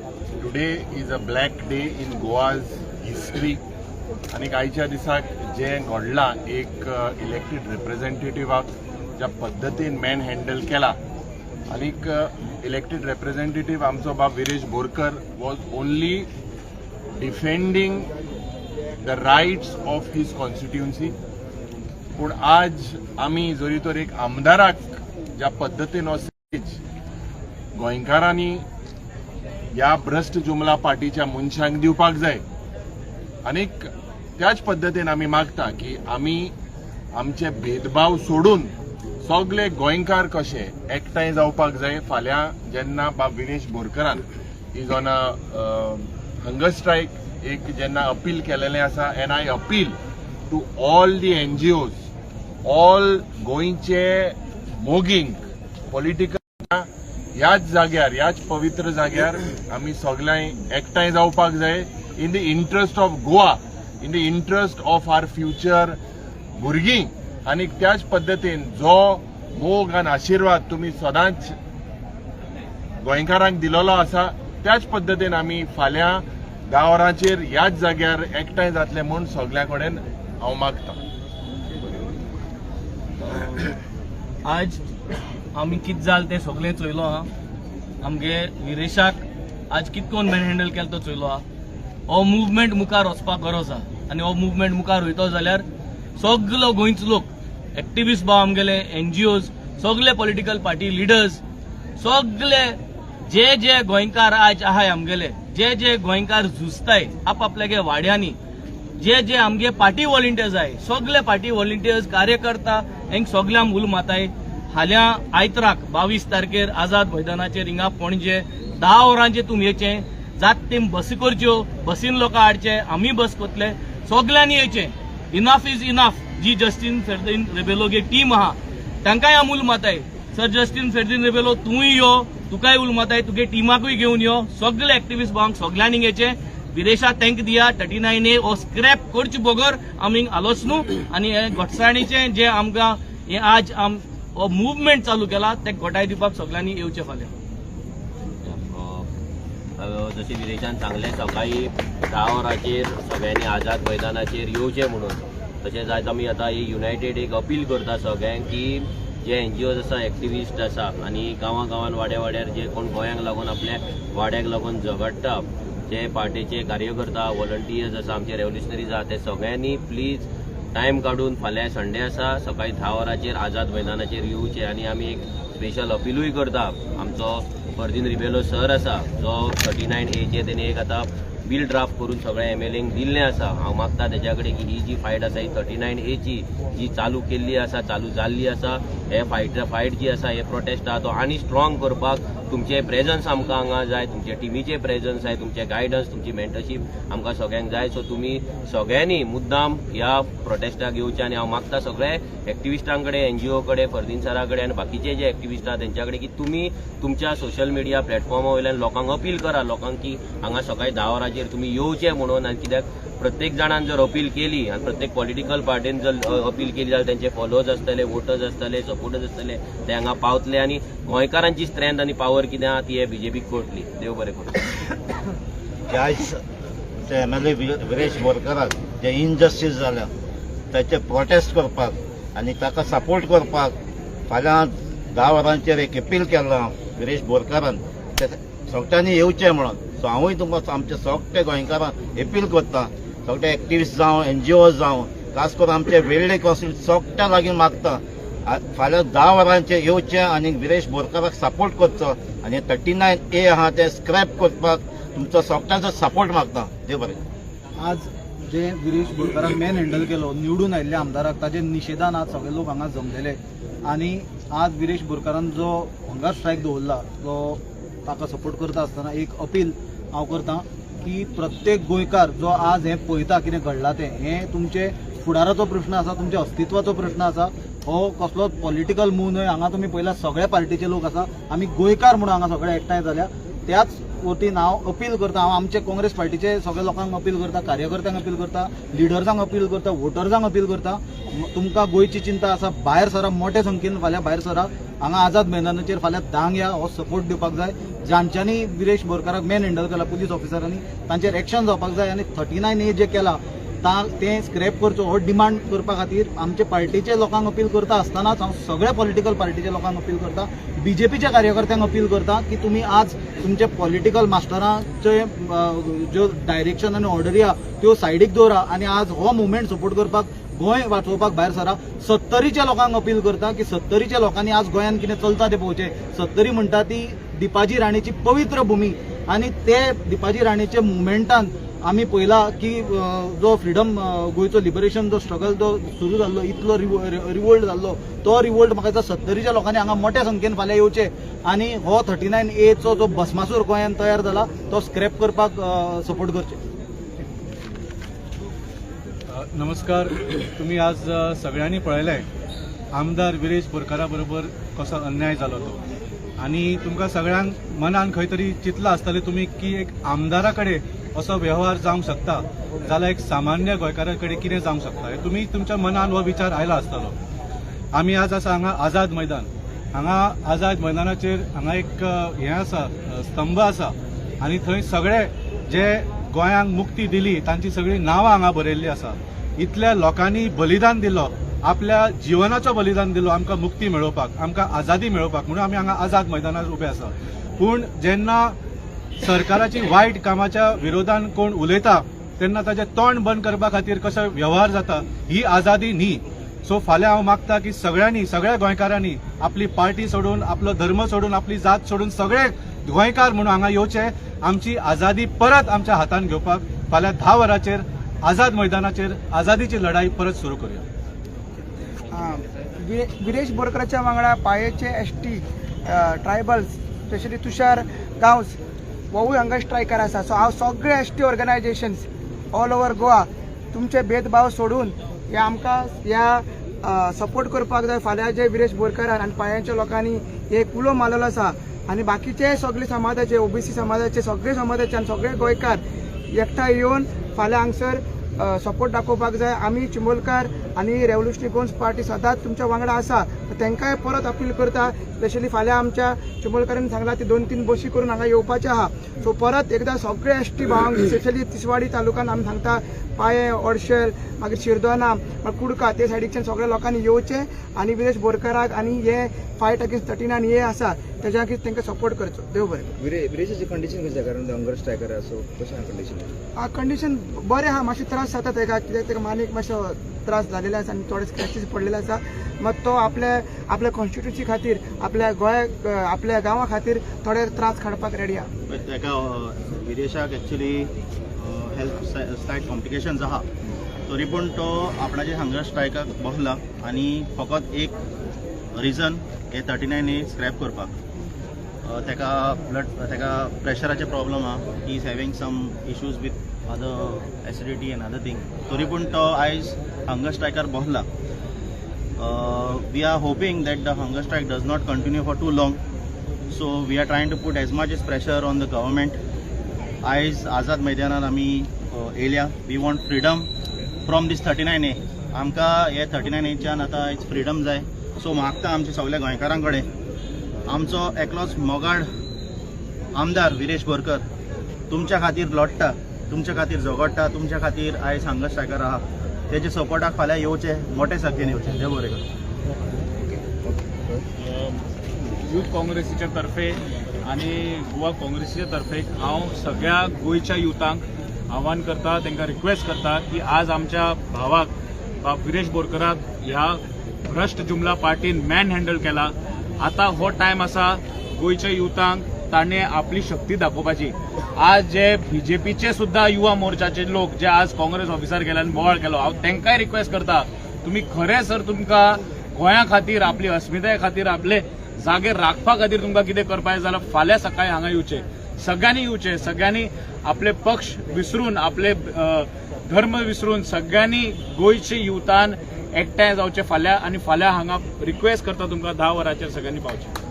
Today is a black day in Goa's history. आणि आयच्या दिसाक जे घडला एक इलेक्टेड रिप्रेझेंटेटिव्हाक ज्या पद्धतीन मॅन हँडल केला आणि इलेक्टेड रिप्रेझेंटेटिव्ह आमचो बाब Viresh Borkar was only defending the rights of his constituency. पूण आज आमी जरी तर एक आमदाराक ज्या पद्धतीन हो स्टेज गोंयकारांनी ह्या भ्रष्ट जुमला पार्टीच्या मनशांक दिवपाक जाय आनी त्याच पद्धतीन आमी मागता की आमी आमचे भेदभाव सोडून सगळे गोंयकार कशे एकठांय जावपाक जाय. फाल्यां जेन्ना बाब विरेश बोरकरान is on a hunger strike एक जेन्ना अपील केलेलें आसा and I appeal to all the NGOs, all गोंयचे मोगींक पॉलिटिकल ह्याच जाग्यार ह्याच पवित्र जाग्यार आमी सगळ्यांनी एकठांय जावपाक जाय in the interest of Goa, in the interest of our future भुरगीं. आनी त्याच पद्धतीन जो मोग आनी आशिर्वाद तुमी सदांच गोंयकारांक दिलेलो आसा त्याच पद्धतीन आमी फाल्यां 10 वरांचेर ह्याच जाग्यार एकठांय जातले म्हूण सगळ्या कडेन हांव मागता. आज आमी कितें जालें तें सगळें चोयलो आहा. आमगे विरेशाक आज कितकोन मॅन हँडल केलो तो चोयलो आहा. हो मुवमेंट मुखार वचपाक गरज आहा आनी हो मुवमेंट मुखार वयतो जाल्यार सगलो गोंयचो लोक एक्टिविस्ट भाव आमगेले NGOs सगळे पॉलिटिकल पार्टी लिडर्स सगळे जे गोंयकार आज आहाय आमगेले जे गोंयकार झुजताय आपआपल्या वाड्यांनी जे आमगे पार्टी व्हॉलंटियर्स आहाय सगळे पार्टी व्हॉलंटियर्स कार्यकर्ता हेंक सगळ्यांक उल माताय. हाल्या आयतराक 22 तारखेर आझाद मैदानाचेर हिंगा पणजे 10 वरांचेर तुमी येचें जात तेम बसी करच्यो बसीन लोकां हाडचे आमी बस करतले सगळ्यांनी येचें. Enough is enough. जी जस्टिन फेर्दिन रेबेलोगे टीम आहा तांकांय आमी उल माताय. सर जस्टिन फेर्दिन रेबेलो तूंय यो तुकाय उल माताय तुगे टिमाकूय घेवन यो सगळे एक्टिविस्ट भावांक सगळ्यांनी येचें. विरेशा थँक दिया 39A हो स्क्रॅप करचे बगर आमी आलोच न्हू आनी हे घटसाणीचें जे आमकां हे आज हो मुवमेंट चालू केला ते घटाय दिवपाक सगळ्यांनी येवचे फाल्यां. जशें विरेशान सांगलें सकाळी 10 वरांचेर सगळ्यांनी आझाद मैदानाचेर येवचें म्हणून. तशेंच आयज आमी आतां ही युनायटेड एक अपील करता सगळ्यांक की जे NGOs आसा एक्टिविस्ट आसा आनी गांवां वाड्यार जे कोण गोंयांक लागून आपल्या वाड्याक लागून झगडटा जे पार्टीचे कार्यकर्ता व्हॉलंटियर्स आसा आमचे रेव्होल्युशनरीज आसा ते सगळ्यांनी प्लीज टायम काडून फाल्यां संडे आसा सकाळी 10 वरांचेर आझाद मैदानाचेर येवचे. आनी आमी एक स्पेशल अपीलूय करता. आमचो फर्दिन रिबेलो सर आसा जो 39A तेणी एक आतां बिल ड्राफ्ट करून सगळ्या MLAंक दिल्लें आसा. हांव मागता तेच्या कडेन की ही जी फायट आसा ही 39A जी चालू केल्ली आसा चालू जाल्ली आसा हे फायट जी आसा हे प्रोटेस्ट आहा तो आनी स्ट्रॉंग करपाक तुमचे प्रेजन्स आमकां हांगा जाय, तुमचे टिमीचे प्रेजन्स जाय, तुमचे गायडन्स तुमची मेंटरशीप आमकां सगळ्यांक जाय. सो तुमी सगळ्यांनी मुद्दाम ह्या प्रोटेस्टाक येवचे. आनी हांव मागता सगळे एक्टिविस्टां कडेन NGO कडेन फर्दिन सरा कडेन आनी बाकीचे जे एक्टिविस्ट आहा तेंच्या कडेन की तुमी तुमच्या सोशल मिडिया प्लॅटफॉर्मा वयल्यान लोकांक अपील करा लोकांक की हांगा सकाळी 10 वरांचेर तुमी येवचे म्हणून. आनी कित्याक प्रत्येक जाणान जर अपील केली आनी प्रत्येक पॉलिटिकल पार्टीन जर अपील केली जाल्यार तेंचे फॉलोअर्स आसतले, वोटर्स आसतले, सपोर्टर्स आसतले ते हांगा पावतले आनी गोंयकारांची स्ट्रेंथ आनी पावर कितें आहा ती हे BJPक कळटली. देव बरें करूं. आयज ते MLA विरेश बोरकराक जे इनजस्टीस जाल्या ताचे प्रोटेस्ट करपाक आनी ताका सपोर्ट करपाक फाल्यां 10 वरांचेर एक अपील केलां विरेश बोरकरान ते सगळ्यांनी येवचें म्हणून. सो हांवूय तुमकां आमचे सगळे गोंयकारांक अपील करता सगळे एक्टिविस्ट जावं NGOs जावं खास करून आमचे वेळ्ळे कॉन्स्टिट्युएन्सी सगळ्या लागीं मागता फाल्यां 10 वरांचेर येवचें आनी विरेश बोरकराक सपोर्ट करचो आनी 39A आहा ते स्क्रॅप करपाक तुमचो सगळ्यांचो सपोर्ट मागता. देव बरें. आज जे विरेश बोरकारान मॅन हँडल केलो निवडून आयिल्ल्या आमदाराक ताजे निशेधान आज सगळे लोक हांगा जमलेले आनी आज विरेश बोरकारान जो हंगर स्ट्रायक दवरला जो ताका सपोर्ट करता आसतना एक अपील हांव करता की प्रत्येक गोंयकार जो आज हें पळयता कितें घडलां तें हें तुमचे फुडाराचो प्रश्न आसा, तुमच्या अस्तित्वाचो प्रश्न आसा. हो कसलोच पॉलिटिकल मूव न्हय. हांगा तुमी पळयला सगळ्या पार्टीचे लोक आसा. आमी गोंयकार म्हणून हांगा सगळे एकठांय जाल्या. त्याच वतीन हांव अपील करता, हांव आमचे काँग्रेस पार्टीचे सगळ्या लोकांक अपील करता, कार्यकर्त्यांक अपील करता, लिडर्सांक अपील करता, वोटर्सांक अपील करता, तुमकां गोंयची चिंता आसा भायर सरा, मोठ्या संख्येन फाल्यां भायर सरा, हांगा आझाद मैदानाचेर फाल्यां 10 या, हो सपोर्ट दिवपाक जाय. जांच्यांनी विरेश बोरकाराक मॅन हँडल केला पुलीस ऑफिसरांनी, तांचेर एक्शन जावपाक जाय आनी 39A जे केला ते स्क्रॅप करचो हो डिमांड करपा खातीर आमचे पार्टीचे लोकांक अपील करता आसतनाच हांव सगळ्या पॉलिटिकल पार्टीच्या लोकांक अपील करता, बीजेपीच्या कार्यकर्त्यांक अपील करता की तुमी आज तुमचे पॉलिटिकल मास्टरांचे ज्यो डायरेक्शन आनी ऑर्डरी आहा त्यो सायडीक दवरा आनी आज हो मुवमेंट सपोर्ट करपाक गोंय वाचोवपाक भायर सरा. 70च्या लोकांक अपील करता की 70च्या लोकांनी आज गोंयांत कितें चलता ते पळोवचें. 70 म्हणटा ती दिपाजी राणेची पवित्र भुमी आनी ते दिपाजी राणेच्या मुवमेंटान आमी पळयला की जो फ्रिडम गोंयचो लिबरेशन जो स्ट्रगल जो सुरू जाल्लो, इतलो रिवोल्ट जाल्लो, तो रिवोल्ट म्हाका दिसता 70च्या लोकांनी हांगा मोठ्या संख्येन फाल्यां येवचे आनी हो 39A जो भस्मासूर गोंयांत तयार जाला तो स्क्रॅप करपाक सपोर्ट करचे. नमस्कार. तुम्ही आज सगळ्यांनी पळयलें आमदार विरेश बोरकारा बरोबर कसो अन्याय जालो तो, आणि तुमकां सगळ्यांक मनान खंय तरी चिंतलां आसतलें तुमी की एक आमदारा कडेन असो व्यवहार जावंक शकता जाल्यार एक सामान्य गोंयकारा कडेन कितें जावंक शकता, हे तुमी तुमच्या मनान हो विचार आयला आसतलो. आमी आज आसा हांगा आझाद मैदान, हांगा आझाद मैदानाचेर हांगा एक हें आसा, स्तंभ आसा आनी थंय सगळे जे गोंयांक मुक्ती दिली तांची सगळीं नांवां हांगा बरयल्लीं आसा. इतल्या लोकांनी बलिदान दिलो, आपल्या जिवनाचो बलिदान दिलो आमकां मुक्ती मेळोवपाक, आमकां आझादी मेळोवपाक, म्हणून आमी हांगा आझाद मैदानार उबे आसा. पूण जेन्ना सरकाराची वायट कामाच्या विरोधान कोण उलयता तेन्ना ताचें तोंड बंद करपा खातीर कसो व्यवहार जाता, ही आझादी न्ही. सो फाल्यां हांव मागता की सगळ्यांनी, सगळ्या गोंयकारांनी आपली पार्टी सोडून, आपलो धर्म सोडून, आपली जात सोडून सगळे गोंयकार म्हणून हांगा येवचे, आमची आझादी परत आमच्या हातान घेवपाक फाल्यां 10 वरांचेर आझाद मैदानाचेर आझादीची लढाई परत सुरू करूया. विरेश बोरकराच्या वांगडा पायेचे ST ट्रायबल्स स्पेशली तुषार गांवस वोवूय हांगा स्ट्रायकर आसा. सो हांव सगळे ST organisations all over Goa तुमचे भेदभाव सोडून हे आमकां ह्या सपोर्ट करपाक जाय. फाल्यां जे विरेश बोरकारान आनी पांयांच्या लोकांनी एक उलो मारलेलो आसा आनी बाकीचे सगळे समाजाचे, OBC समाजाचे, सगळे समाजाचे आनी सगळे गोंयकार एकठांय येवन फाल्यां हांगसर सपोर्ट दाखोवपाक जाय. आमी चिंबोलकार आनी रेव्होल्युशनरी गोन्स पार्टी सदांच तुमच्या वांगडा आसा. तांकांय परत अपील करता, स्पेशली फाल्यां आमच्या चिंबोलकारांनी सांगला ती 2-3 बशी करून हांगा येवपाचें आहा. सो परत एकदां सगळे ST भावांक स्पेशली तिसवाडी तालुक्यान आमी सांगता पाये, ओडशेल, मागीर शिरदोना, मागीर कुडका ते सायडीच्यान सगळ्या लोकांनी येवचें आनी विरेश बोरकाराक आनी हे फायट अगेन्स्ट 39A आसा तेज्या खातीर तांकां सपोर्ट करचो. देव बरें. विरेशाची कंडिशन कशी कारण हंगर स्ट्रायकर असो कशें कंडिशन? कंडिशन बरें आहा, मातशे त्रास जाता ताका, कित्याक ताका मानेक मातसो त्रास जालेले आसा आनी थोडे स्क्रॅचीस पडलेले आसा. मात तो आपल्या कॉन्स्टिट्युन्सी खातीर, आपल्या गोंयाक, आपल्या गांवा खातीर थोडे त्रास काडपाक रेडी आहा. ताका विदेशाक एक्चुली हेल्थ स्लायट कॉम्प्लिकेशन्स आहा, तरी पूण तो आपणाच्या हंगर स्ट्रायकाक बसला आनी फकत एक रिजन हे 39A स्क्रॅप करपाक. ताका प्रेशराचे प्रॉब्लम आहा, he is having some issues with other acidity and other thing, तरी पूण तो आयज हंगर स्ट्रायकार बसला. We are hoping that the hunger strike does not continue for too long, so we are trying to put as much as pressure on the government. आयज आझाद मैदानान आमी येयल्या. We want freedom from these 39A. आमकां हे 39Aच्यान आतां आयज freedom जाय. So मागता आमच्या सगळ्या गोंयकारां कडेन, आमचो एकलोच मोगाळ आमदार विरेश बोरकर तुमच्या खातीर लढटा, तुमच्या खातीर झगडटा, तुमच्या खातीर आयज हंगर स्ट्रायकर आहा. तेजे सपोर्टाक फाल्यां येवचे, मोठे संख्येन येवचे. देव बरें करूं. यूथ काँग्रेसीच्या तर्फे आणि गोवा काँग्रेसीच्या तर्फे हांव सगळ्या गोंयच्या युथांक आव्हान करता, तांकां रिक्वेस्ट करता की आज आमच्या भावाक विरेश बोरकराक ह्या भ्रष्ट जुमला पार्टीन मॅन हँडल केला. आता हो टायम आसा गोंयच्या युथांक ताणें आपली शक्ती दाखोवपाची. आज जे बीजेपीचे सुद्धा युवा मोर्चाचे लोक जे आज काँग्रेस ऑफिसार गेले आनी बोवाळ केलो, हांव तांकांय रिक्वेस्ट करता, तुमी खरें सर तुमकां गोंया खातीर, आपली अस्मिताये खातीर, आपले जागे राखपा खातीर तुमकां कितें करपाक जाल्यार फाल्यां सकाळीं हांगा येवचें, सगळ्यांनी येवचें. सगळ्यांनी आपले पक्ष विसरून, आपले धर्म विसरून सगळ्यांनी गोंयच्या युथान एकठांय जावचें फाल्यां. आनी फाल्यां हांगा रिक्वेस्ट करता तुमकां 10 वरांचेर सगळ्यांनी पावचें.